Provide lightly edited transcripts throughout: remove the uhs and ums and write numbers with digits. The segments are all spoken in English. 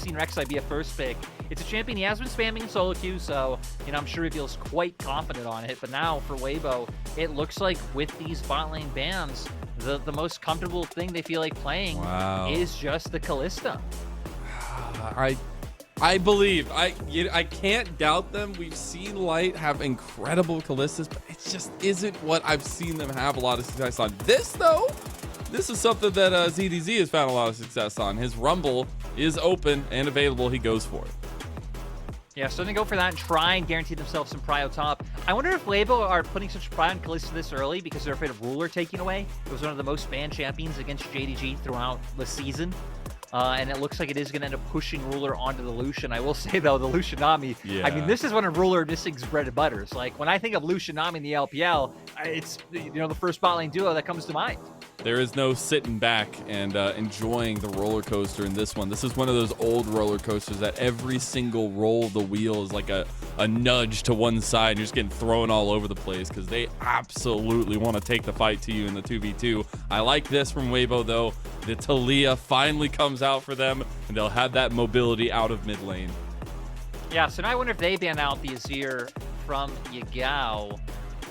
seen Rek'Sai be a first pick. It's a champion he has been spamming in solo queue, so, you know, I'm sure he feels quite confident on it. But now for Weibo, it looks like with these bot lane bans, the most comfortable thing they feel like playing is just the Kalista. I believe. I can't doubt them. We've seen Light have incredible Kalistas, but it just isn't what I've seen them have a lot of success on. This, though, this is something that ZDZ has found a lot of success on. His Rumble is open and available. He goes for it. Yeah, so they go for that and try and guarantee themselves some prio top. I wonder if Weibo are putting such prio on Kalista this early because they're afraid of Ruler taking away. It was one of the most banned champions against JDG throughout the season. And it looks like it is going to end up pushing Ruler onto the Lucian. I will say, though, the Lucian Nami, I mean, this is one of Ruler Missing's bread and butters. Like, when I think of Lucian Nami in the LPL, it's, you know, the first bot lane duo that comes to mind. There is no sitting back and enjoying the roller coaster in this one. This is one of those old roller coasters that every single roll of the wheel is like a nudge to one side and you're just getting thrown all over the place because they absolutely want to take the fight to you in the 2v2. I like this from Weibo, though. The Taliyah finally comes out for them, and they'll have that mobility out of mid lane. Yeah, so now I wonder if they ban out the Azir from Yagao.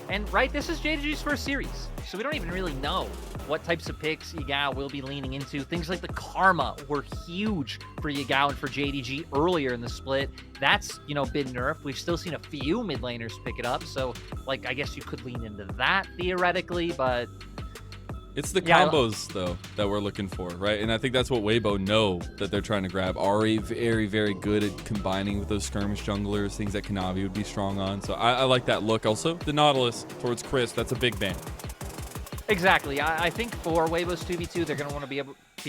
And, right, this is JDG's first series, so we don't even really know what types of picks Yagao will be leaning into. Things like the Karma were huge for Yagao and for JDG earlier in the split. That's, you know, been nerfed. We've still seen a few mid laners pick it up, so, like, I guess you could lean into that theoretically, but... It's the combos, though, that we're looking for, right? And I think that's what Weibo know that they're trying to grab. Ahri, very, very good at combining with those skirmish junglers, things that Kanavi would be strong on. So I like that look. Also, the Nautilus towards Chris, that's a big ban. Exactly. I think for Weibo's 2v2, they're going to want to be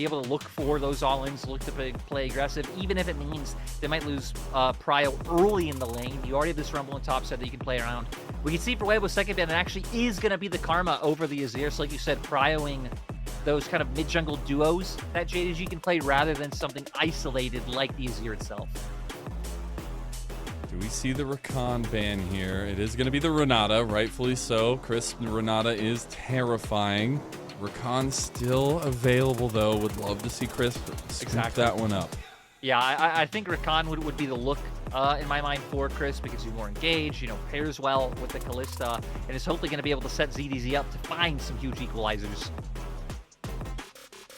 able to look for those all-ins, look to play aggressive, even if it means they might lose prio early in the lane. You already have this Rumble and top set that you can play around. We can see for Weibo's second ban, it actually is going to be the Karma over the Azir. So like you said, prioing those kind of mid-jungle duos that JDG can play rather than something isolated like the Azir itself. Do we see the Rakan ban here? It is going to be the Renata, rightfully so. Chris, Renata is terrifying. Rakan still available, though. Would love to see Chris scoop that one up. Yeah, I think Rakan would be the look in my mind for Chris because he's more engaged, you know, pairs well with the Kalista, and is hopefully going to be able to set ZDZ up to find some huge equalizers.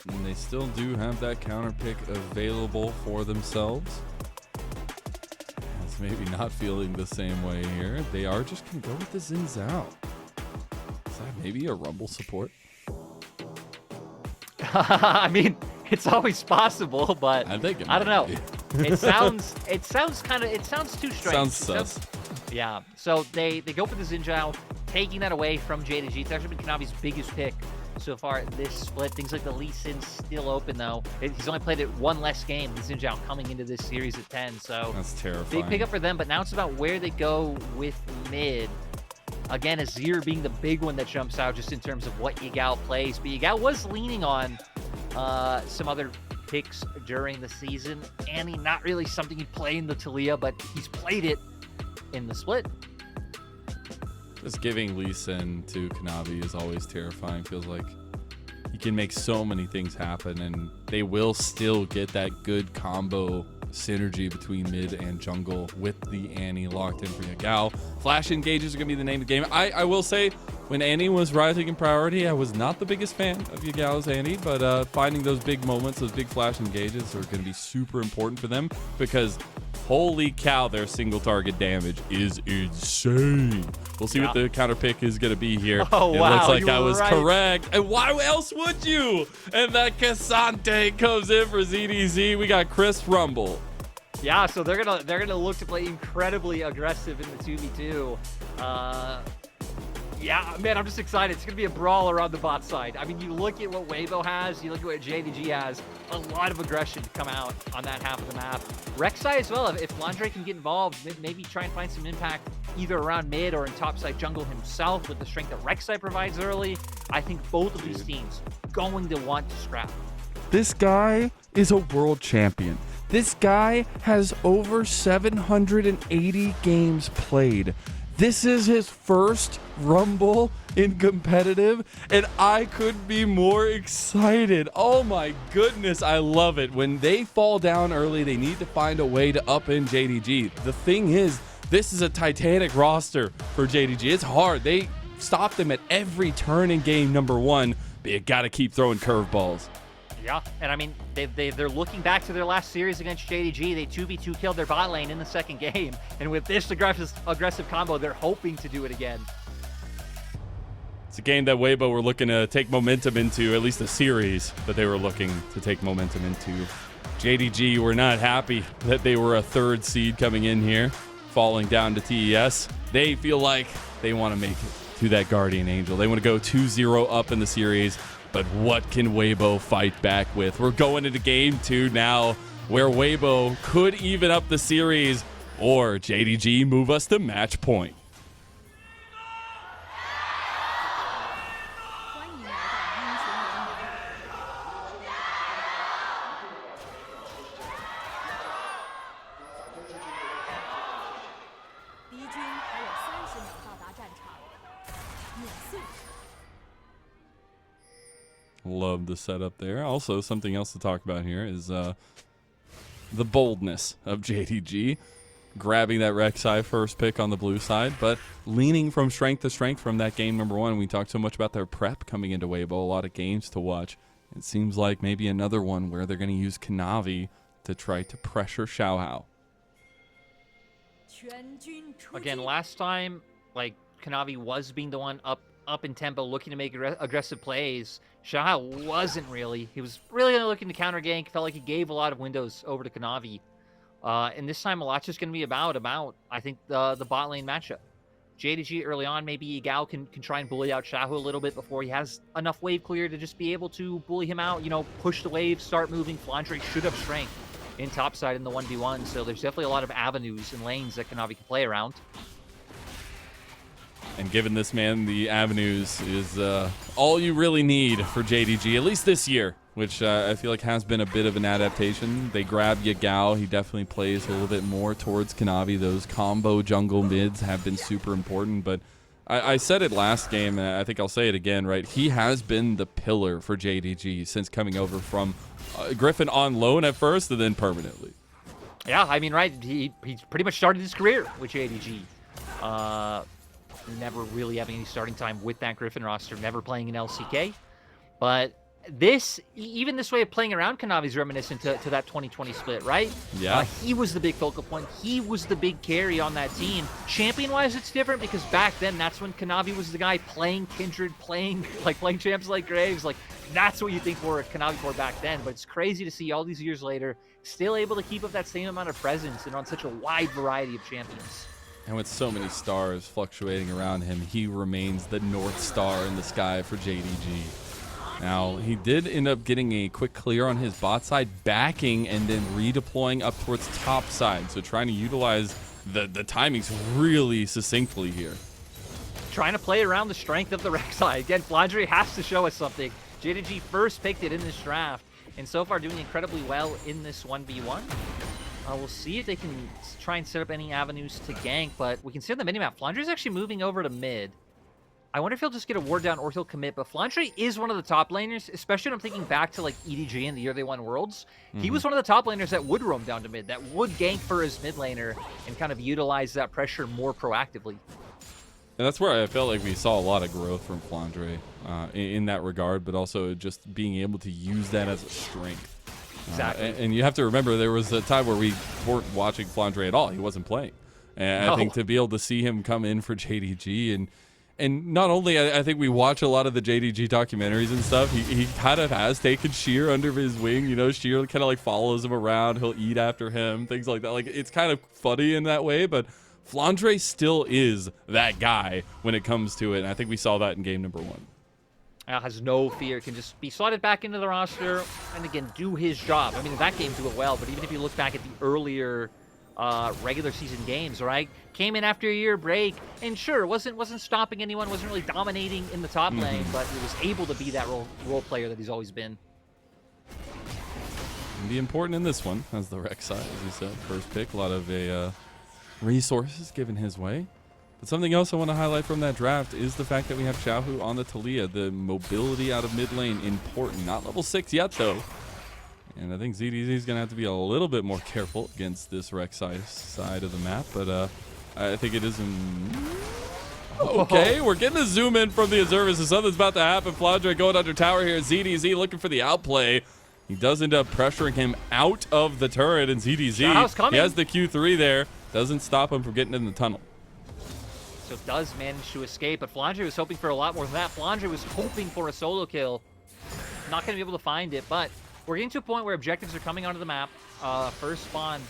And they still do have that counter pick available for themselves. It's maybe not feeling the same way here. They are just going to go with the Zhao. Is that maybe a Rumble support? I mean, it's always possible, but I think I don't know. It sounds too strange. Sounds sus. Yeah. So they go for the Zhao, taking that away from JDG. It's actually been Kanavi's biggest pick so far this split. Things like the Lee Sin still open, though. He's only played it one less game, the Zhao coming into this series at 10. So that's terrifying. Big pickup for them, but now it's about where they go with mid. Again, Azir being the big one that jumps out just in terms of what Yagao plays. But Yagao was leaning on some other picks during the season. Annie, not really something he'd play in the Taliyah, but he's played it in the split. Just giving Lee Sin to Kanavi is always terrifying. Feels like he can make so many things happen, and they will still get that good combo synergy between mid and jungle with the Annie locked in for Yagao. Flash engages are going to be the name of the game. I will say, when Annie was rising in priority, I was not the biggest fan of Yagao's Annie, but finding those big moments, those big flash engages are going to be super important for them because holy cow, their single target damage is insane. We'll see what the counter pick is going to be here. Oh, it looks like I was correct. And why else would you? And that Ksante comes in for ZDZ. We got Chris Rumble. Yeah, so they're gonna look to play incredibly aggressive in the 2v2. Yeah, man, I'm just excited. It's going to be a brawl around the bot side. I mean, you look at what Weibo has, you look at what JDG has, a lot of aggression to come out on that half of the map. Rek'Sai as well, if Flandre can get involved, maybe try and find some impact either around mid or in topside jungle himself with the strength that Rek'Sai provides early. I think both of these teams going to want to scrap. This guy is a world champion. This guy has over 780 games played. This is his first Rumble in competitive, and I couldn't be more excited. Oh my goodness, I love it. When they fall down early, they need to find a way to up in JDG. The thing is, this is a titanic roster for JDG. It's hard. They stop them at every turn in game number 1, but you gotta keep throwing curveballs. Yeah, and I mean, they're looking back to their last series against JDG. They 2v2 killed their bot lane in the second game, and with this aggressive combo, they're hoping to do it again. It's a game that Weibo were looking to take momentum into, at least a series that they were looking to take momentum into. JDG were not happy that they were a 3rd seed coming in here, falling down to TES. They feel like they want to make it to that Guardian Angel. They want to go 2-0 up in the series. But what can Weibo fight back with? We're going into game 2 now, where Weibo could even up the series, or JDG move us to match point. Love the setup there. Also, something else to talk about here is the boldness of JDG. Grabbing that Rek'Sai first pick on the blue side, but leaning from strength to strength from that game number 1. We talked so much about their prep coming into Weibo, a lot of games to watch. It seems like maybe another one where they're going to use Kanavi to try to pressure XiaoHao. Again, last time, like, Kanavi was being the one up in tempo, looking to make aggressive plays. XiaoHao wasn't really. He was really looking to counter gank. Felt like he gave a lot of windows over to Kanavi. And this time, a lot's just going to be about, I think, the bot lane matchup. JDG early on, maybe Yagao can try and bully out Xiaohu a little bit before he has enough wave clear to just be able to bully him out, push the wave, start moving. Flandre should have strength in topside in the 1v1, so there's definitely a lot of avenues and lanes that Kanavi can play around. And given this man, the avenues is all you really need for JDG, at least this year, which I feel like has been a bit of an adaptation. They grabbed Yagao. He definitely plays a little bit more towards Kanavi. Those combo jungle mids have been super important, but I said it last game, and I think I'll say it again, right? He has been the pillar for JDG since coming over from Griffin on loan at first and then permanently. Yeah, I mean, right, he pretty much started his career with JDG. Never really having any starting time with that Griffin roster, never playing in LCK. But even this way of playing around Kanavi is reminiscent to that 2020 split, right? Yeah. He was the big focal point. He was the big carry on that team. Champion-wise, it's different because back then, that's when Kanavi was the guy playing Kindred, playing champs like Graves. Like, that's what you think for Kanavi for back then. But it's crazy to see all these years later, still able to keep up that same amount of presence and on such a wide variety of champions. And with so many stars fluctuating around him, he remains the North Star in the sky for JDG. Now, he did end up getting a quick clear on his bot side, backing and then redeploying up towards top side. So trying to utilize the timings really succinctly here. Trying to play around the strength of the Rek'Sai. Again, Flandre has to show us something. JDG first picked it in this draft, and so far doing incredibly well in this 1v1. We'll see if they can try and set up any avenues to gank, but we can see on the minimap, Flandre's actually moving over to mid. I wonder if he'll just get a ward down or he'll commit, but Flandre is one of the top laners, especially when I'm thinking back to like EDG in the year they won Worlds. He was one of the top laners that would roam down to mid, that would gank for his mid laner and kind of utilize that pressure more proactively. And that's where I felt like we saw a lot of growth from Flandre in that regard, but also just being able to use that as a strength. Exactly. And you have to remember there was a time where we weren't watching Flandre at all. He wasn't playing. And I think to be able to see him come in for JDG and not only, I think we watch a lot of the JDG documentaries and stuff. He kind of has taken Sheer under his wing. You know, Sheer kind of like follows him around. He'll eat after him, things like that. Like, it's kind of funny in that way, but Flandre still is that guy when it comes to it. And I think we saw that in game number 1. Has no fear, can just be slotted back into the roster and again do his job. I mean, in that game do it well, but even if you look back at the earlier regular season games, right? Came in after a year break, and sure, wasn't stopping anyone, wasn't really dominating in the top lane, but he was able to be that role player that he's always been. Can be important in this one as the Rek'Sai, as you said, first pick. A lot of resources given his way. But something else I want to highlight from that draft is the fact that we have Xiaohu on the Taliyah. The mobility out of mid lane, important. Not level 6 yet, though. And I think ZDZ is going to have to be a little bit more careful against this Rek'Sai side of the map. But I think it is okay, we're getting a zoom in from the observers, so something's about to happen. Flandre going under tower here. ZDZ looking for the outplay. He does end up pressuring him out of the turret, and ZDZ, he has the Q3 there. Doesn't stop him from getting in the tunnel. So does manage to escape, but Flandre was hoping for a lot more than that. Flandre was hoping for a solo kill. Not going to be able to find it, but we're getting to a point where objectives are coming onto the map. First spawn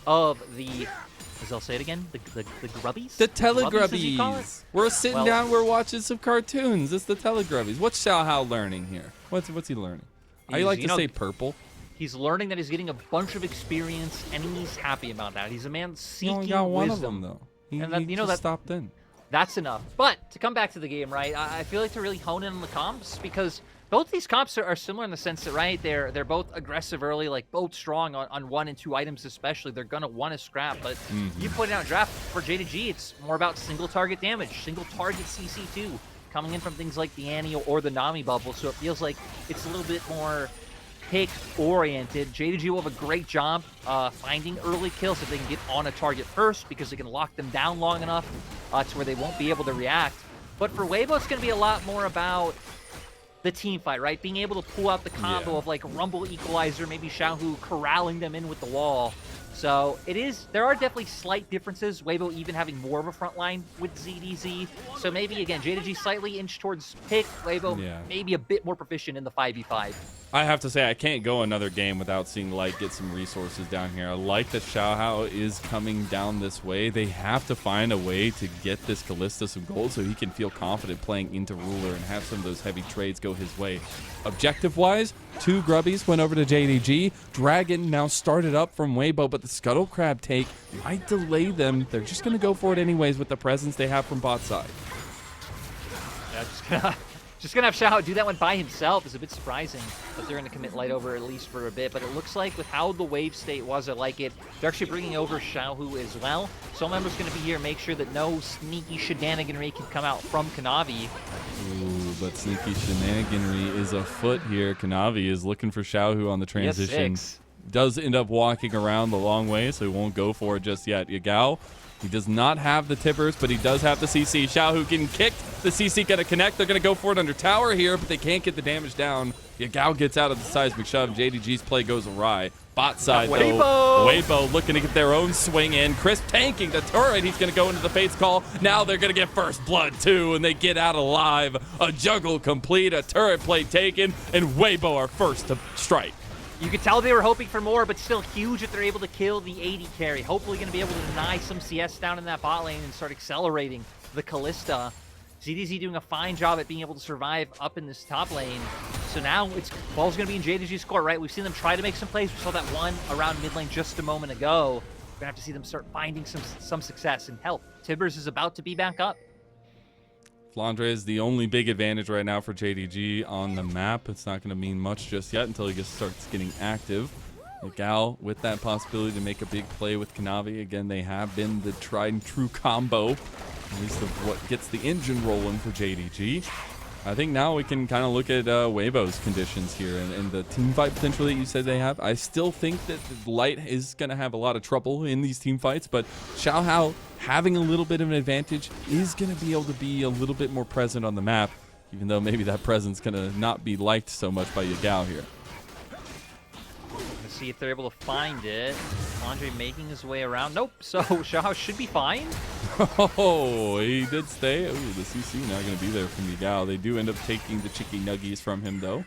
of the... Mazel, say it again? The grubbies? The telegrubbies. We're sitting down, we're watching some cartoons. It's the telegrubbies. What's Xiaohao learning here? What's he learning? I like to say purple. He's learning that he's getting a bunch of experience, and he's happy about that. He's a man seeking he only got one wisdom. of them, though. He that stopped in. That's enough. But to come back to the game, right, I feel like to really hone in on the comps, because both these comps are similar in the sense that, right, they're both aggressive early, like both strong on 1 and 2 items especially. They're going to want to scrap, but you put out draft for JDG, it's more about single target damage, single target CC2, coming in from things like the Annie or the Nami bubble, so it feels like it's a little bit more pick-oriented. JDG will have a great job finding early kills if they can get on a target first, because they can lock them down long enough to where they won't be able to react. But for Weibo, it's going to be a lot more about the team fight, right? Being able to pull out the combo of like Rumble Equalizer, maybe Xiaohu corralling them in with the wall. So there are definitely slight differences. Weibo even having more of a front line with ZDZ. So maybe, again, JDG slightly inch towards pick. Weibo maybe a bit more proficient in the 5v5. I have to say, I can't go another game without seeing Light get some resources down here. I like that XiaoHao is coming down this way. They have to find a way to get this Kalista some gold so he can feel confident playing into Ruler and have some of those heavy trades go his way. Objective-wise, 2 grubbies went over to JDG. Dragon now started up from Weibo, but the Scuttle Crab take might delay them. They're just going to go for it anyways with the presence they have from bot side. Yeah, just gonna have Xiaohu do that one by himself is a bit surprising, but they're gonna commit Light over at least for a bit. But it looks like with how the wave state was, I like it. They're actually bringing over Xiaohu as well. Soul Member's gonna be here, make sure that no sneaky shenaniganry can come out from Kanavi. Ooh, but sneaky shenaniganry is afoot here. Kanavi is looking for Xiaohu on the transition. Yes, does end up walking around the long way, so he won't go for it just yet. Yagao, he does not have the tippers, but he does have the CC. Xiaohu getting kicked. The CC going to connect. They're going to go for it under tower here, but they can't get the damage down. Yagao gets out of the seismic shove. JDG's play goes awry. Bot side, though. Weibo looking to get their own swing in. Chris tanking the turret. He's going to go into the Fate's Call. Now they're going to get first blood, too, and they get out alive. A juggle complete, a turret play taken, and Weibo are first to strike. You could tell they were hoping for more, but still huge if they're able to kill the AD carry. Hopefully going to be able to deny some CS down in that bot lane and start accelerating the Kalista. ZDZ doing a fine job at being able to survive up in this top lane. So now ball's going to be in JDG's court, right? We've seen them try to make some plays. We saw that one around mid lane just a moment ago. We're going to have to see them start finding some success and help. Tibbers is about to be back up. Flandre is the only big advantage right now for JDG on the map. It's not going to mean much just yet until he starts getting active. Yagao with that possibility to make a big play with Kanavi. Again, they have been the tried and true combo, at least of what gets the engine rolling for JDG. I think now we can kind of look at Weibo's conditions here and the team fight potential that you said they have. I still think that Light is going to have a lot of trouble in these team fights, but XiaoHao having a little bit of an advantage is going to be able to be a little bit more present on the map, even though maybe that presence going to not be liked so much by Yagao here. Let's see if they're able to find it. Andre making his way around. Nope. So XiaoHao should be fine. Oh, he did stay. Ooh, the CC not going to be there from Yagao. They do end up taking the chicky nuggies from him, though.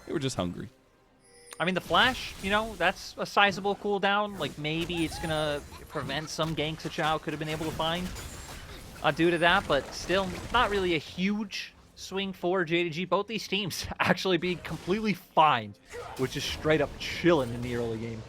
They were just hungry. I mean, the flash, you know, that's a sizable cooldown. Like, maybe it's going to prevent some ganks that XiaoHao could have been able to find due to that. But still, not really a huge swing for JDG. Both these teams actually being completely fine, which is straight up chilling in the early game.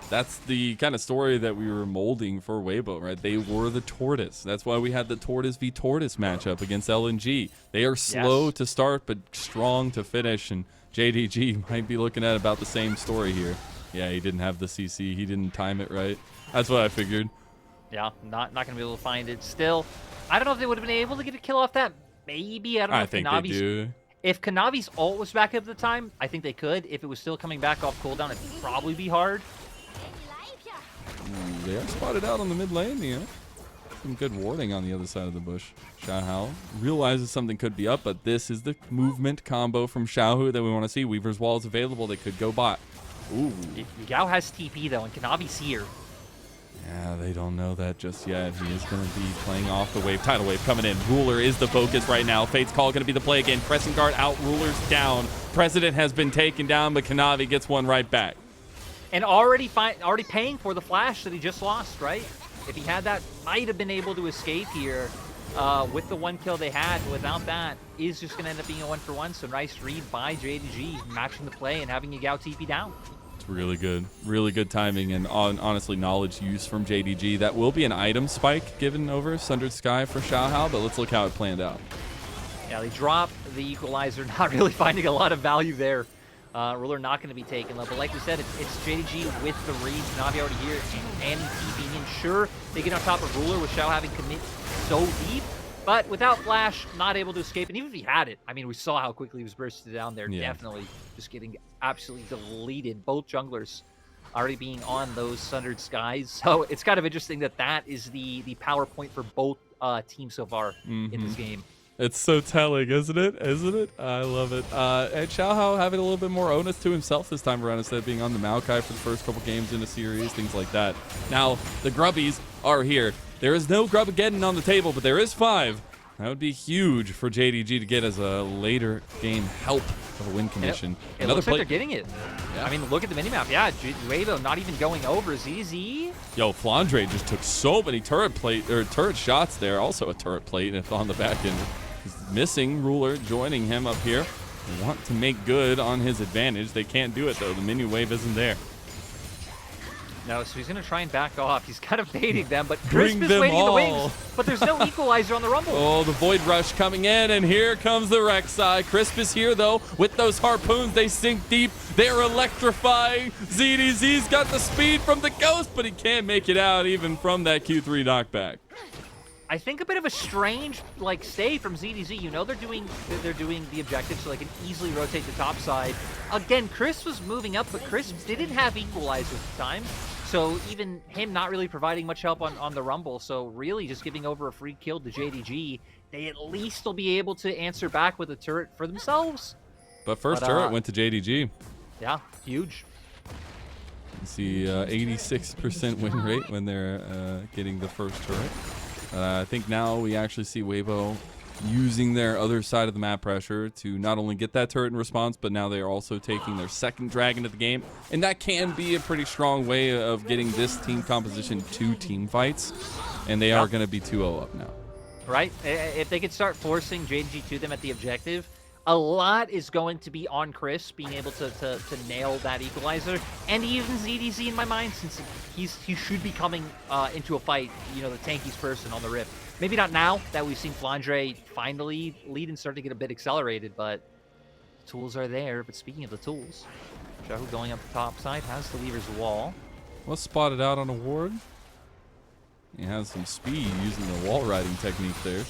That's the kind of story that we were molding for Weibo, right? They were the tortoise. That's why we had the tortoise v tortoise matchup against LNG. They are slow to start, but strong to finish, and JDG might be looking at about the same story here. Yeah, he didn't have the CC. He didn't time it right. That's what I figured. Yeah, not going to be able to find it. Still, I don't know if they would have been able to get a kill off that. Maybe. I don't know if think they Kanavi's... do. If Kanavi's ult was back up at the time, I think they could. If it was still coming back off cooldown, it'd probably be hard. They are spotted out on the mid lane, you know. Some good warding on the other side of the bush. XiaoHao realizes something could be up, but this is the movement combo from Xiaohu that we want to see. Weaver's Wall is available. They could go bot. Ooh. Yagao has TP, though, and Kanavi's here. Yeah, they don't know that just yet. He is going to be playing off the wave. Tidal wave coming in. Ruler is the focus right now. Fate's Call going to be the play again. Pressing guard out. Ruler's down. President has been taken down, but Kanavi gets one right back. And already paying for the flash that he just lost, right? If he had that, might have been able to escape here with the one kill they had. Without that, is just going to end up being a 1-for-1. So nice read by JDG, matching the play and having Yagao TP down. It's really good timing and honestly knowledge use from JDG. That will be an item spike given over Sundered Sky for XiaoHao, but let's look how it planned out. Yeah, they drop the equalizer, not really finding a lot of value there. Ruler not going to be taken low, but like we said, it's JDG with the read. Nami already here, and TPing in. Sure, they get on top of Ruler with Xiao having commit so deep, but without Flash, not able to escape. And even if he had it, I mean, we saw how quickly he was bursted down there. Yeah. Definitely just getting absolutely deleted. Both junglers already being on those Sundered Skies. So it's kind of interesting that that is the power point for both teams so far in this game. It's so telling, isn't it? I love it. And XiaoHao having a little bit more onus to himself this time around instead of being on the Maokai for the first couple games in a series, things like that. Now, the Grubbies are here. There is no Grubbageddon on the table, but there is 5. That would be huge for JDG to get as a later game help of a win condition. It looks like they're getting it. Yeah. I mean, look at the minimap. Yeah, Weibo not even going over ZZ. Yo, Flandre just took so many turret shots there. Also a turret plate on the back end. He's missing. Ruler joining him up here. They want to make good on his advantage. They can't do it, though. The minion wave isn't there. No, so he's going to try and back off. He's kind of baiting them, but Crisp is waiting in the wings. But there's no equalizer on the Rumble. Oh, the Void Rush coming in, and here comes the Rek'Sai. Crisp is here, though. With those harpoons, they sink deep. They're electrifying. ZDZ's got the speed from the Ghost, but he can't make it out even from that Q3 knockback. I think a bit of a strange stay from ZDZ. You know they're doing the objective, so they can easily rotate the top side. Again, Chris was moving up, but Chris didn't have equalizer at the time. So even him not really providing much help on the Rumble. So really just giving over a free kill to JDG. They at least will be able to answer back with a turret for themselves. But first turret went to JDG. Yeah, huge. You see 86% win rate when they're getting the first turret. I think now we actually see Weibo using their other side of the map pressure to not only get that turret in response, but now they are also taking their second dragon of the game. And that can be a pretty strong way of getting this team composition to team fights. And they are going to be 2-0 up now. Right? If they could start forcing JDG to them at the objective, a lot is going to be on Chris being able to nail that equalizer, and even ZDZ in my mind, since he should be coming into a fight, you know, the tankiest person on the Rift. Maybe not now that we've seen Flandre finally lead and start to get a bit accelerated, but the tools are there. But speaking of the tools, Xiaohu going up the top side has the Weaver's Wall. Well, spotted out on a ward. He has some speed using the wall riding technique there.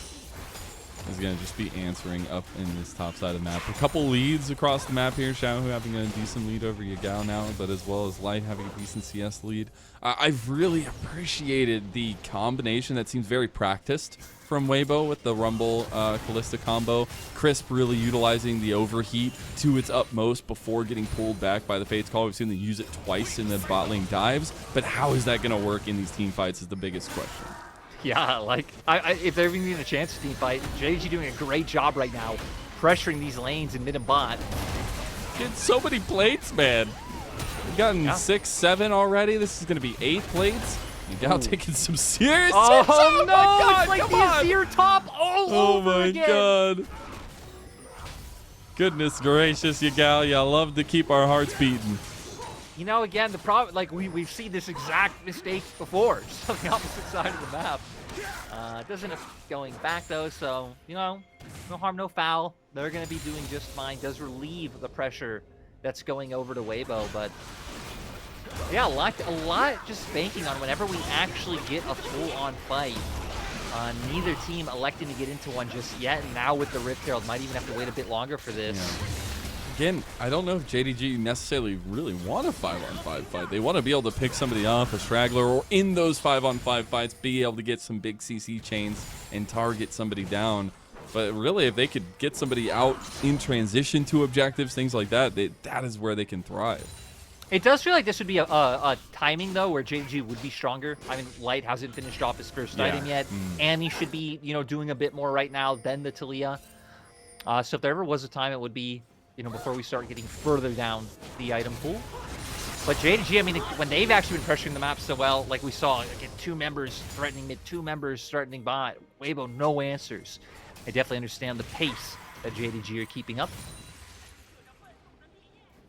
Is going to just be answering up in this top side of the map. A couple leads across the map here. Xiaohu having a decent lead over Yagao now, but as well as Light having a decent CS lead. I've really appreciated the combination that seems very practiced from Weibo with the Rumble Kalista combo. Crisp really utilizing the overheat to its utmost before getting pulled back by the Fate's Call. We've seen them use it twice in the bot lane dives, but how is that going to work in these team fights is the biggest question. Yeah, if they're even getting a chance to team fight, JDG doing a great job right now, pressuring these lanes in mid and bot. Getting so many plates, man. We've gotten 6, 7 already. This is going to be 8 plates. Yagao taking some serious hits. Oh no, God, it's like the Azir top all over again. Oh my God. Goodness gracious, Yagao. Y'all love to keep our hearts beating. You know, again, the problem, we've seen this exact mistake before, just on the opposite side of the map. It doesn't end up going back, though, so, you know, no harm, no foul. They're going to be doing just fine. Does relieve the pressure that's going over to Weibo, but Yeah, a lot just banking on whenever we actually get a full-on fight. Neither team electing to get into one just yet, and now with the Rift Herald, might even have to wait a bit longer for this. Yeah. Again, I don't know if JDG necessarily really want a 5-on-5 fight. They want to be able to pick somebody off, a straggler, or in those 5-on-5 fights, be able to get some big CC chains and target somebody down. But really, if they could get somebody out in transition to objectives, things like that, that is where they can thrive. It does feel like this would be a timing, though, where JDG would be stronger. I mean, Light hasn't finished off his first item yet, and he should be, doing a bit more right now than the Taliyah. So if there ever was a time, it would be, before we start getting further down the item pool. But JDG, I mean, when they've actually been pressuring the map so well, like we saw, again, 2 members threatening mid, 2 members threatening bot, Weibo, no answers. I definitely understand the pace that JDG are keeping up.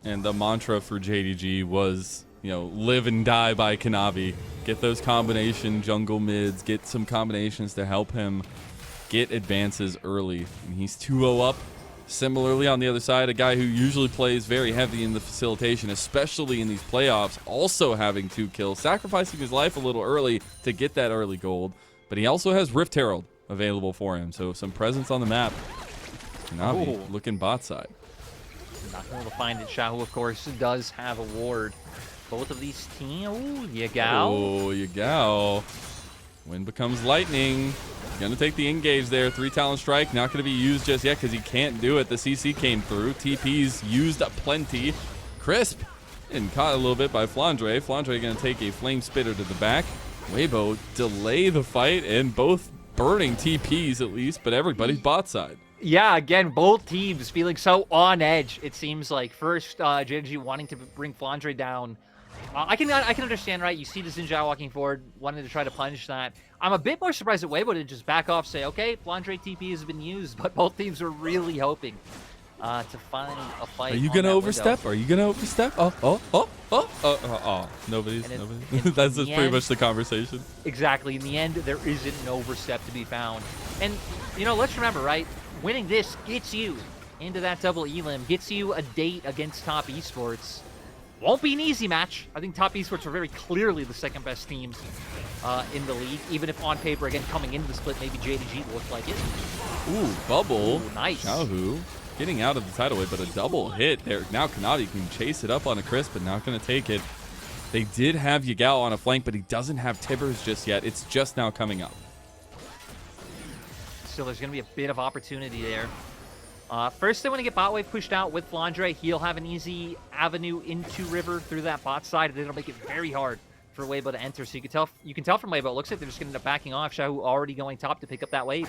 And the mantra for JDG was, live and die by Kanavi. Get those combination jungle mids, get some combinations to help him get advances early. And he's 2-0 up. Similarly, on the other side, a guy who usually plays very heavy in the facilitation, especially in these playoffs, also having 2 kills, sacrificing his life a little early to get that early gold. But he also has Rift Herald available for him, so some presence on the map. Kanavi looking bot side. Not able to find it. Xiaohu, of course, does have a ward. Both of these teams. Oh, Yagao. Oh, Yagao. Wind becomes lightning. Gonna take the engage there. 3 talent strike. Not gonna be used just yet because he can't do it. The CC came through. TP's used up plenty. Crisp. And caught a little bit by Flandre. Flandre gonna take a flame spitter to the back. Weibo delay the fight, and both burning TPs at least, but everybody's bot side. Yeah, again, both teams feeling so on edge, it seems like. First, JDG wanting to bring Flandre down. I can understand, right? You see the Zhao walking forward, wanting to try to punish that. I'm a bit more surprised that Weibo didn't just back off, say, okay, Flandre TP has been used, but both teams are really hoping to find a fight. Are you going to overstep? Are you going to overstep? Nobody's. That's just pretty much the conversation. Exactly. In the end, there isn't no overstep to be found. And, let's remember, right? Winning this gets you into that double elim, gets you a date against Top Esports. Won't be an easy match. I think Top Esports are very clearly the second best teams in the league, even if on paper, again, coming into the split, maybe JDG looked like it. Ooh, bubble. Ooh, nice. Xiaohu getting out of the tidal wave, but a double hit there. Now Kanavi can chase it up on a crisp, but not going to take it. They did have Yagao on a flank, but he doesn't have Tibbers just yet. It's just now coming up. So there's going to be a bit of opportunity there. First, they want to get bot wave pushed out with Flandre. He'll have an easy avenue into river through that bot side, and it'll make it very hard for Weibo to enter. So you can tell from Weibo, it looks like they're just going to end up backing off. Xiaohu already going top to pick up that wave.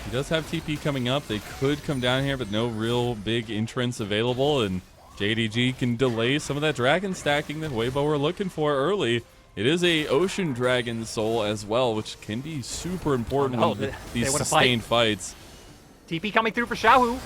He does have TP coming up. They could come down here, but no real big entrance available, and JDG can delay some of that dragon stacking that Weibo were looking for early. It is a Ocean Dragon Soul as well, which can be super important in these sustained fights. TP coming through for Xiaohu.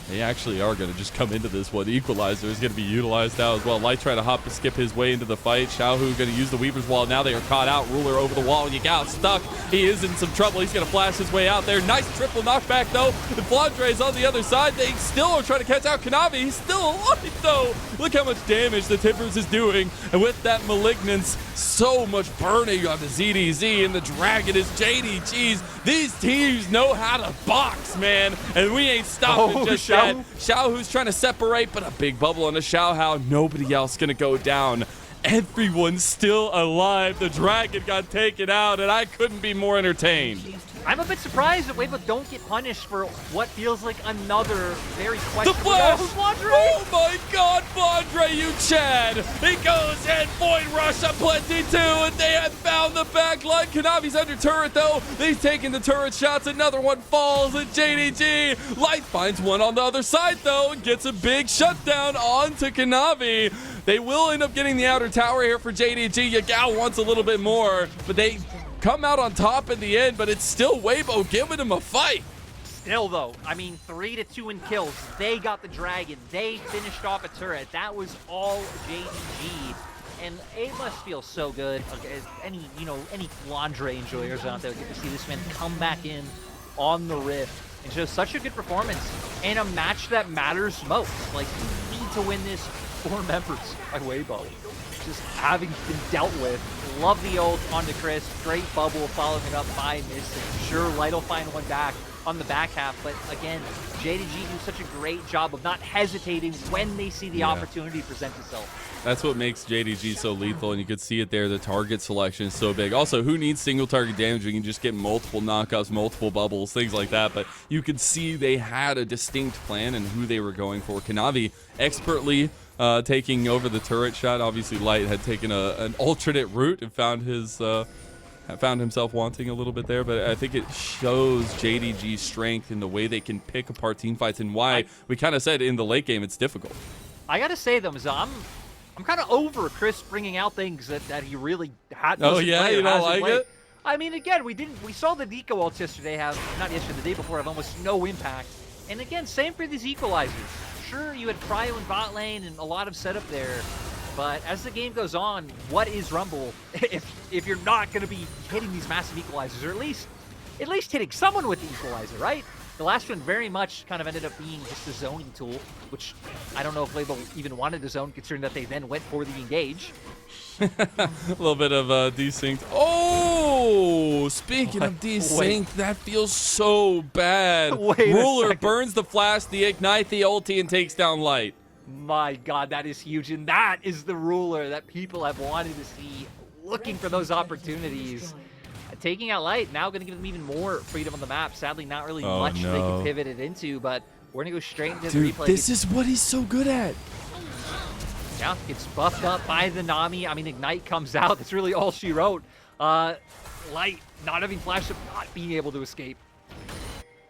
They actually are going to just come into this one. Equalizer is going to be utilized now as well. Light trying to skip his way into the fight. Xiaohu going to use the Weaver's Wall. Now they are caught out. Ruler over the wall. Yagao stuck. He is in some trouble. He's going to flash his way out there. Nice triple knockback, though. The Flandre is on the other side. They still are trying to catch out Kanavi. He's still alive, though. Look how much damage the Tibbers is doing. And with that Malignance, so much burning on the ZDZ. And the Dragon is JDG's. These teams know how to box, man. And we ain't stopping just yet. Xiaohu's trying to separate, but a big bubble on a XiaoHao. Nobody else going to go down. Everyone's still alive. The Dragon got taken out, and I couldn't be more entertained. I'm a bit surprised that Weibo don't get punished for what feels like another very questionable. The flash! Oh my God, Flandre, you Chad! He goes in, Void Rush up plenty too, and they have found the backline. Kanavi's under turret though. He's taking the turret shots. Another one falls at JDG. Light finds one on the other side though, and gets a big shutdown onto Kanavi. They will end up getting the outer tower here for JDG. Yagao wants a little bit more, but they come out on top in the end, but it's still Weibo giving him a fight. Still, though, I mean, 3-2 in kills. They got the Dragon. They finished off a turret. That was all JDG. And it must feel so good. Okay, any Flandre enjoyers out there get to see this man come back in on the Rift and show such a good performance in a match that matters most. Like, you need to win this 4 members by Weibo. Just having been dealt with. Love the ult onto Chris. Great bubble following it up by missing. Sure, Light will find one back on the back half, but again, JDG do such a great job of not hesitating when they see the opportunity present itself. That's what makes JDG so lethal, and you could see it there. The target selection is so big. Also, who needs single target damage? We can just get multiple knockouts, multiple bubbles, things like that. But you could see they had a distinct plan and who they were going for. Kanavi expertly taking over the turret shot. Obviously, Light had taken an alternate route and found himself wanting a little bit there, but I think it shows JDG's strength in the way they can pick apart team fights and why we kind of said in the late game it's difficult. I gotta say though, Mazel, I'm kind of over Chris bringing out things that he really had. Oh yeah, you don't like it? I mean, again, we saw the Nico ults yesterday not yesterday, the day before, have almost no impact. And again, same for these equalizers. Sure, you had Cryo in bot lane and a lot of setup there. But as the game goes on, what is Rumble if you're not going to be hitting these massive equalizers, or at least hitting someone with the equalizer, right? The last one very much kind of ended up being just a zoning tool, which I don't know if Weibo even wanted to zone, considering that they then went for the engage. A little bit of desynced. Oh, speaking of desynced, that feels so bad. Ruler burns the flash, the ignite, the ulti, and takes down Light. My God, that is huge, and that is the Ruler that people have wanted to see, looking for those opportunities. Taking out Light, now going to give them even more freedom on the map. Sadly, not really much they can pivot it into, but we're going to go straight into the replay. This is what he's so good at. Yeah, gets buffed up by the Nami. I mean, Ignite comes out. That's really all she wrote. Light not having flash up, not being able to escape.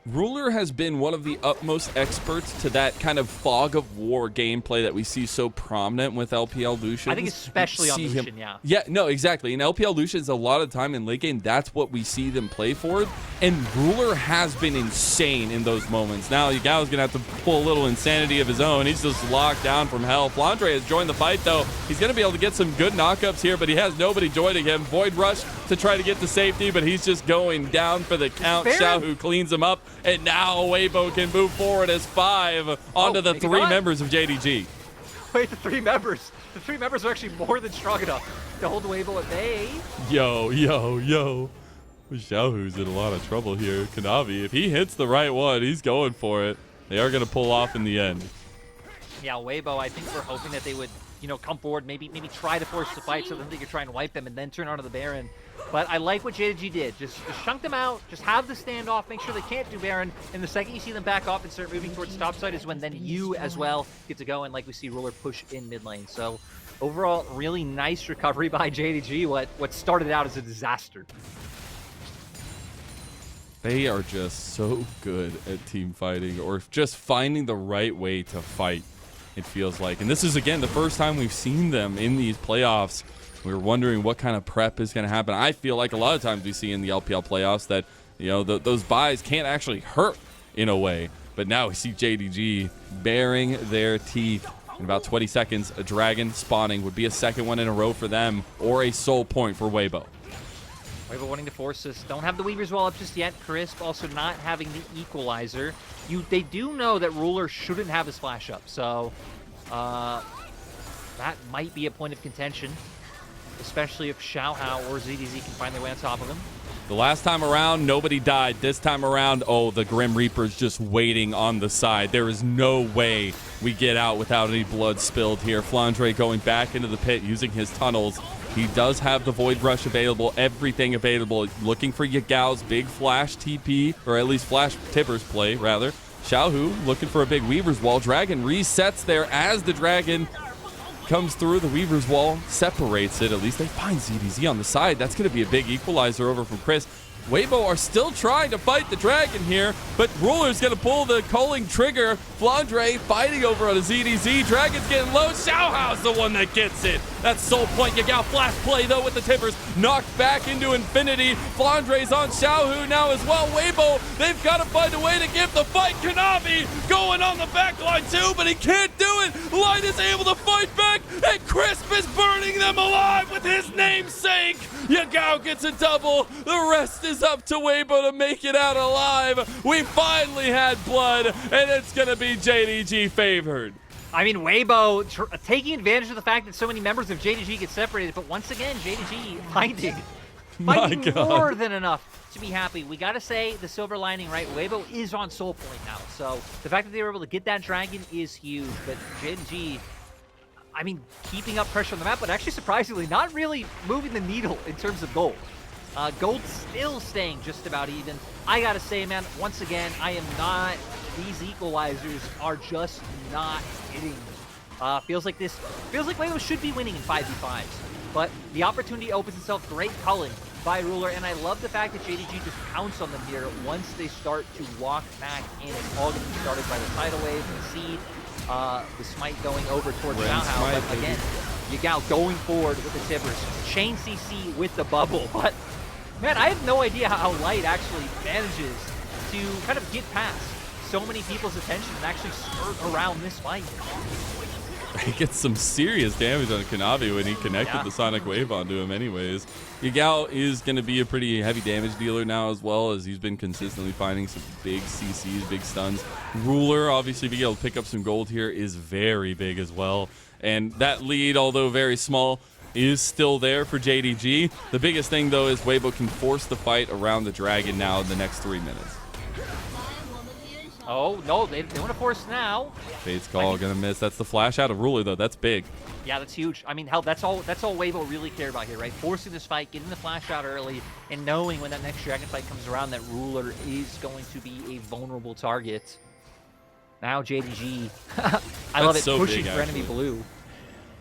Ruler has been one of the utmost experts to that kind of fog of war gameplay that we see so prominent with LPL Lucian. I think especially on Lucian, yeah. Yeah, no, exactly. And LPL Lucian's a lot of time in late game, that's what we see them play for. And Ruler has been insane in those moments. Now, Yagao's going to have to pull a little insanity of his own. He's just locked down from hell. Flandre has joined the fight, though. He's going to be able to get some good knockups here, but he has nobody joining him. Void Rush to try to get to safety, but he's just going down for the count. Xiaohu cleans him up. And now Weibo can move forward as 5 onto the 3 members of JDG. Wait, the 3 members. The 3 members are actually more than strong enough to hold Weibo at bay. Yo. Xiaohu's in a lot of trouble here. Kanavi, if he hits the right one, he's going for it. They are going to pull off in the end. Yeah, Weibo, I think we're hoping that they would, come forward, maybe try to force the fight so that they could try and wipe them and then turn onto the Baron. But I like what JDG did. Just chunk them out, just have the standoff, make sure they can't do Baron, and the second you see them back off and start moving towards top side is when then you as well get to go, and like we see Ruler push in mid lane. So overall, really nice recovery by JDG, what started out as a disaster. They are just so good at team fighting, or just finding the right way to fight, it feels like. And this is, again, the first time we've seen them in these playoffs. We were wondering what kind of prep is going to happen. I feel like a lot of times we see in the LPL playoffs that, those buys can't actually hurt in a way. But now we see JDG baring their teeth. In about 20 seconds, a dragon spawning would be a second one in a row for them, or a soul point for Weibo. Weibo wanting to force this. Don't have the Weaver's Wall up just yet. Crisp also not having the Equalizer. They do know that Ruler shouldn't have his flash up, so that might be a point of contention, especially if XiaoHao or ZDZ can find their way on top of him. The last time around, nobody died. This time around, the Grim Reaper's just waiting on the side. There is no way we get out without any blood spilled here. Flandre going back into the pit using his tunnels. He does have the Void Rush available, everything available. Looking for Yagao's big flash TP, or at least flash Tibbers play, rather. Xiaohu looking for a big Weaver's Wall. Dragon resets there as the Dragon comes through the Weaver's Wall, separates it. At least they find ZDZ on the side. That's going to be a big equalizer over from Chris. Weibo are still trying to fight the Dragon here, but Ruler's going to pull the culling trigger. Flandre fighting over on a ZDZ. Dragon's getting low. XiaoHao's the one that gets it. That's soul point. Yagao flash play, though, with the Tibbers. Knocked back into infinity. Flandre's on Xiaohu now as well. Weibo, they've got to find a way to give the fight. Kanavi going on the back line, too, but he can't do it. Light is able to fight back, and Crisp is burning them alive with his namesake. Yagao gets a double. The rest is up to Weibo to make it out alive. We finally had blood, and it's going to be JDG favored. I mean, Weibo taking advantage of the fact that so many members of JDG get separated, but once again, JDG finding more than enough to be happy. We gotta say the silver lining, right? Weibo is on soul point now, so the fact that they were able to get that dragon is huge. But JDG, I mean, keeping up pressure on the map, but actually surprisingly not really moving the needle in terms of gold. Gold still staying just about even. I gotta say, man, once again, I am not. These equalizers are just not hitting. Feels like Weibo should be winning in 5v5s, but the opportunity opens itself. Great culling by Ruler, and I love the fact that JDG just pounce on them here once they start to walk back in. It's all going to be started by the tidal wave, the seed, the smite going over towards Xiaohu, but again, Yagao going forward with the timbers, chain CC with the bubble, but man, I have no idea how Light actually manages to kind of get past so many people's attention and actually skirt around this fight. He gets some serious damage on Kanavi when he connected the Sonic Wave onto him anyways. Yagao is going to be a pretty heavy damage dealer now as well, as he's been consistently finding some big CCs, big stuns. Ruler, obviously being able to pick up some gold here is very big as well. And that lead, although very small, is still there for JDG. The biggest thing though is Weibo can force the fight around the dragon now in the next 3 minutes. Oh, no, they want to force now. Fate's call, gonna miss. That's the flash out of Ruler, though. That's big. Yeah, that's huge. I mean, hell, that's all Weibo really cared about here, right? Forcing this fight, getting the flash out early, and knowing when that next dragon fight comes around that Ruler is going to be a vulnerable target. Now JDG, I love it, so pushing big, for enemy blue.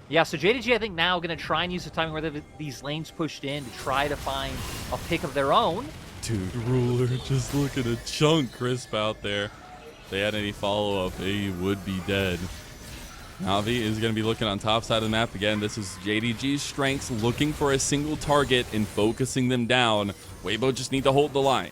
Yeah, so JDG, I think now going to try and use the timing where these lanes pushed in to try to find a pick of their own. Dude, Ruler just looking to chunk Crisp out there. If they had any follow-up, he would be dead. Navi is going to be looking on top side of the map. Again, this is JDG's strengths, looking for a single target and focusing them down. Weibo just need to hold the line.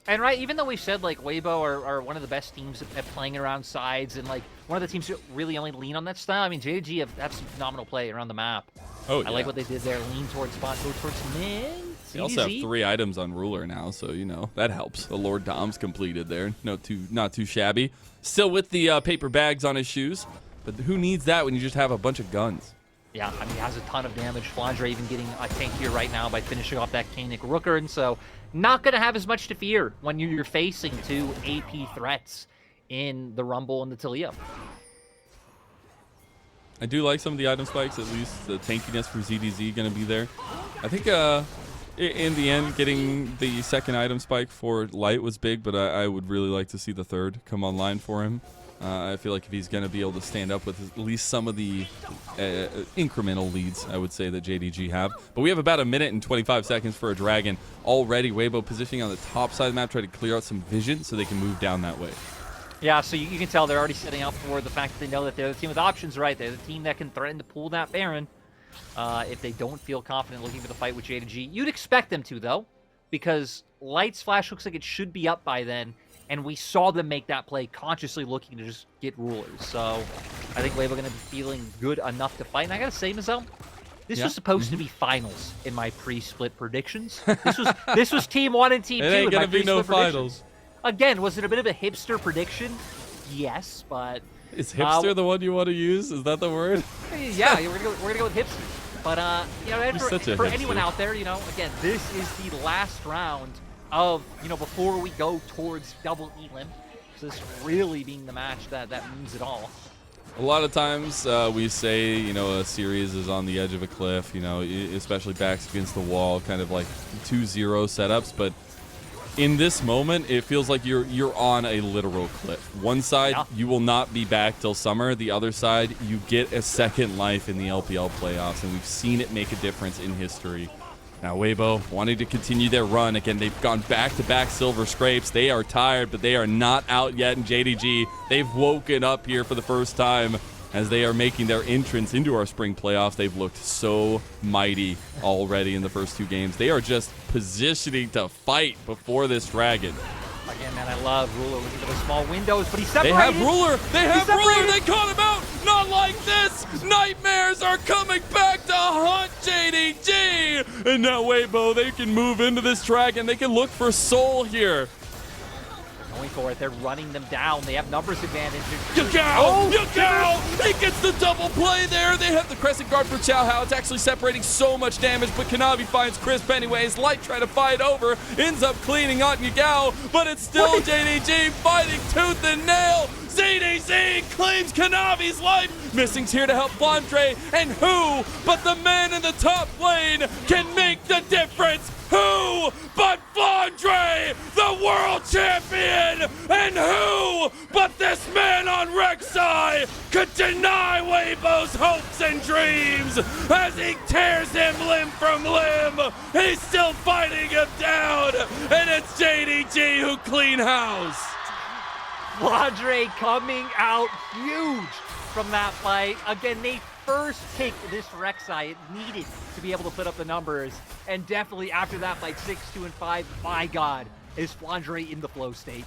And right, even though we said like Weibo are one of the best teams at playing around sides and like one of the teams that really only lean on that style, I mean, JDG have some phenomenal play around the map. Oh, yeah. I like what they did there. Lean towards spot, go towards mid. They also have 3 items on Ruler now, so, you know, that helps. The Lord Dom's completed there. Not too shabby. Still with the paper bags on his shoes, but who needs that when you just have a bunch of guns? Yeah, I mean, he has a ton of damage. Flandre even getting a tank here right now by finishing off that Kanik Rooker, and so not going to have as much to fear when you're facing 2 AP threats in the Rumble and the Taliyah. I do like some of the item spikes, at least the tankiness for ZDZ going to be there. I think in the end, getting the second item spike for Light was big, but I would really like to see the third come online for him. I feel like if he's going to be able to stand up with at least some of the incremental leads, I would say, that JDG have. But we have about 1 minute and 25 seconds for a dragon. Already, Weibo positioning on the top side of the map, trying to clear out some vision so they can move down that way. Yeah, so you can tell they're already setting up for the fact that they know that they're the team with options, right? They're the team that can threaten to pull that Baron. If they don't feel confident looking for the fight with JDG. You'd expect them to, though, because Light's flash looks like it should be up by then, and we saw them make that play consciously looking to just get rulers. So I think Weibo going to be feeling good enough to fight. And I got to say, Mazel, this was supposed to be finals in my pre-split predictions. This was Team 1 and Team 2 in my pre-split predictions. It ain't going to be no finals. Again, was it a bit of a hipster prediction? Yes, but... Is hipster the one you want to use? Is that the word? Yeah, we're gonna go with hipster. But you know, for anyone out there, you know, again, this is the last round of, you know, before we go towards double elim. So this really being the match that means it all. A lot of times we say, you know, a series is on the edge of a cliff, you know, especially backs against the wall, kind of like 2-0 setups, but in this moment, it feels like you're on a literal cliff. One side, you will not be back till summer. The other side, you get a second life in the LPL playoffs, and we've seen it make a difference in history. Now, Weibo wanting to continue their run. Again, they've gone back-to-back silver scrapes. They are tired, but they are not out yet in JDG. They've woken up here for the first time as they are making their entrance into our spring playoffs. They've looked so mighty already in the first 2 games. They are just positioning to fight before this dragon. Again, man, I love Ruler looking for the small windows, but he's separated. They have Ruler! They have Ruler! They caught him out! Not like this! Nightmares are coming back to hunt JDG! And now Weibo, they can move into this dragon. They can look for Soul here. going for it. They're running them down. They have numbers advantage. Yagao! Yagao! He gets the double play there. They have the crescent guard for XiaoHao. It's actually separating so much damage, but Kanavi finds Crisp anyways. Light trying to fight over, ends up cleaning on Yagao, but it's still JDG fighting tooth and nail. ZDZ claims Kanavi's life. Missing's here to help Flandre, and who but the man in the top lane can make the difference? Who but Flandre, the world champion? And who but this man on Rek'Sai could deny Weibo's hopes and dreams as he tears him limb from limb? He's still fighting him down, and it's JDG who clean house. Flandre coming out huge from that fight. Again, they first picked this Rek'Sai. It needed to be able to put up the numbers. And definitely after that fight, 6, 2, and 5, my God, is Flandre in the flow state.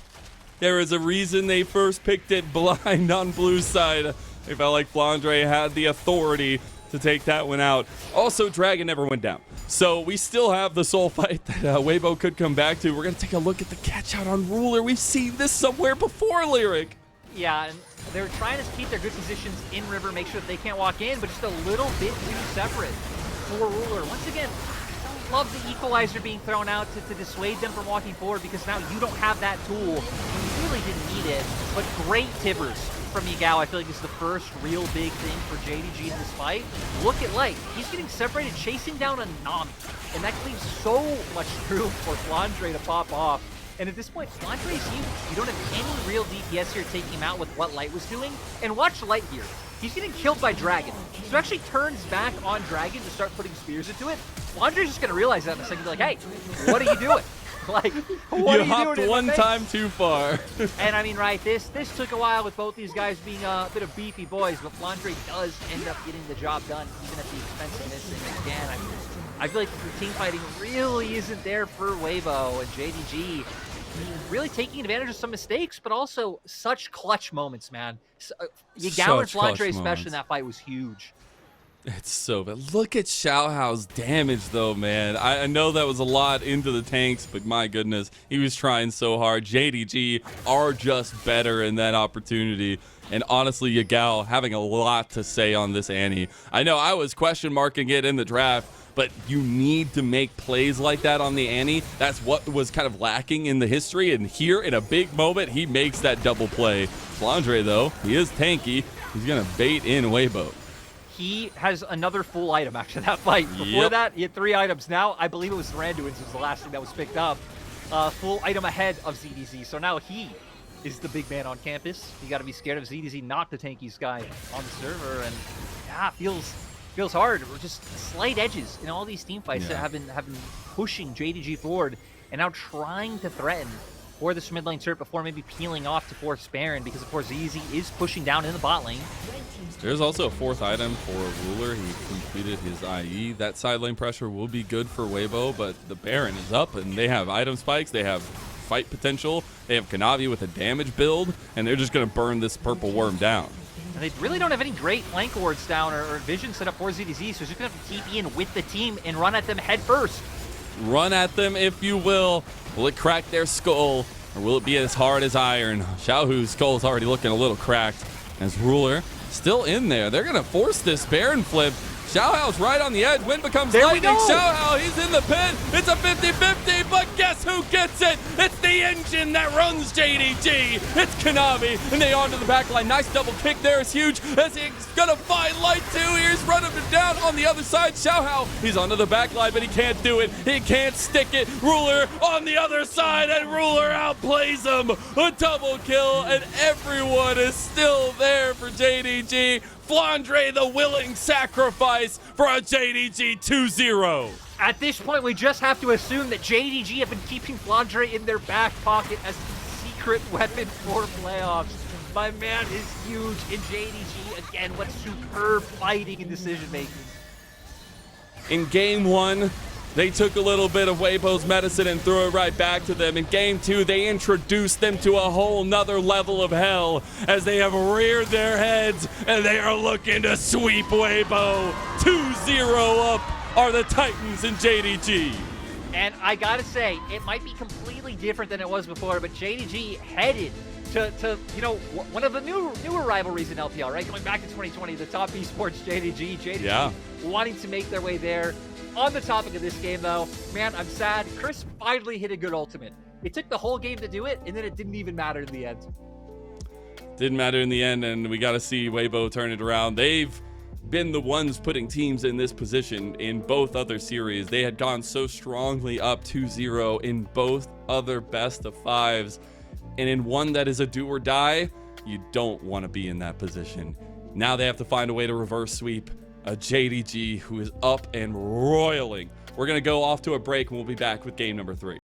There is a reason they first picked it blind on blue side. They felt like Flandre had the authority to take that one out. Also, Dragon never went down. So we still have the soul fight that Weibo could come back to. We're going to take a look at the catch out on Ruler. We've seen this somewhere before, Lyric. Yeah, and they're trying to keep their good positions in river, make sure that they can't walk in, but just a little bit too separate for Ruler. Once again, I love the equalizer being thrown out to dissuade them from walking forward, because now you don't have that tool when you really didn't need it. But great Tibbers from Yagao. I feel like this is the first real big thing for JDG in this fight. Look at Light. He's getting separated, chasing down a Nami. And that leaves so much room for Flandre to pop off. And at this point, Flandre is huge. You don't have any real DPS here taking him out with what Light was doing. And watch Light here. He's getting killed by Dragon. So actually turns back on Dragon to start putting spears into it. Flandre's just going to realize that in a second. Be like, hey, what are you doing? Like, what you hopped one time too far. And I mean, right, this took a while with both these guys being a bit of beefy boys, but Flandre does end up getting the job done, even at the expense of missing again. I feel like the team fighting really isn't there for Weibo and JDG. Really taking advantage of some mistakes, but also such clutch moments, man. Yagao and Flandre, especially in that fight, was huge. It's so bad. Look at XiaoHao's damage, though, man. I know that was a lot into the tanks, but my goodness, he was trying so hard. JDG are just better in that opportunity. And honestly, Yagao having a lot to say on this Annie. I know I was question marking it in the draft, but you need to make plays like that on the Annie. That's what was kind of lacking in the history. And here, in a big moment, he makes that double play. Flandre, though, he is tanky. He's going to bait in Weibo. He has another full item after that fight. Before that, he had 3 items. Now, I believe it was Randuin's was the last thing that was picked up. Full item ahead of ZDZ. So now he is the big man on campus. You got to be scared of ZDZ, not the tankiest guy on the server. And yeah, feels hard. We're just slight edges in all these team fights that have been pushing JDG forward and now trying to threaten for this mid lane turret before maybe peeling off to force Baron, because of course ZZ is pushing down in the bot lane. There's also a 4th item for Ruler. He completed his IE. That side lane pressure will be good for Weibo, but the Baron is up and they have item spikes. They have fight potential. They have Kanavi with a damage build, and they're just going to burn this purple worm down. And they really don't have any great flank wards down or vision set up for ZDZ, so he's just going to have to keep in with the team and run at them head first. Run at them, if you will. Will it crack their skull, or will it be as hard as iron? Xiaohu's skull is already looking a little cracked. As Ruler still in there. They're going to force this Baron flip. XiaoHao's right on the edge. Wind becomes lightning. XiaoHao, he's in the pit. It's a 50-50, but guess who gets it? It's the engine that runs JDG. It's Kanavi, and they onto the back line. Nice double kick there is huge, as he's going to find Light too. Here's running him down on the other side. XiaoHao, he's onto the back line, but he can't do it. He can't stick it. Ruler on the other side, and Ruler outplays him. A double kill, and everyone is still there for JDG. Flandre, the willing sacrifice for a JDG 2-0. At this point, we just have to assume that JDG have been keeping Flandre in their back pocket as the secret weapon for playoffs. My man is huge in JDG. Again, what superb fighting and decision-making. In game 1, they took a little bit of Weibo's medicine and threw it right back to them. In game 2, they introduced them to a whole nother level of hell as they have reared their heads and they are looking to sweep Weibo. 2-0 up are the Titans in JDG. And I gotta say, it might be completely different than it was before, but JDG headed to you know, one of the newer rivalries in LPL, right? Going back to 2020, the top esports JDG wanting to make their way there. On the topic of this game, though, man, I'm sad. Chris finally hit a good ultimate. It took the whole game to do it, and then it didn't even matter in the end. Didn't matter in the end, and we got to see Weibo turn it around. They've been the ones putting teams in this position in both other series. They had gone so strongly up 2-0 in both other best of fives, and in one that is a do or die, you don't want to be in that position. Now they have to find a way to reverse sweep a JDG who is up and roiling. We're going to go off to a break, and we'll be back with game number 3.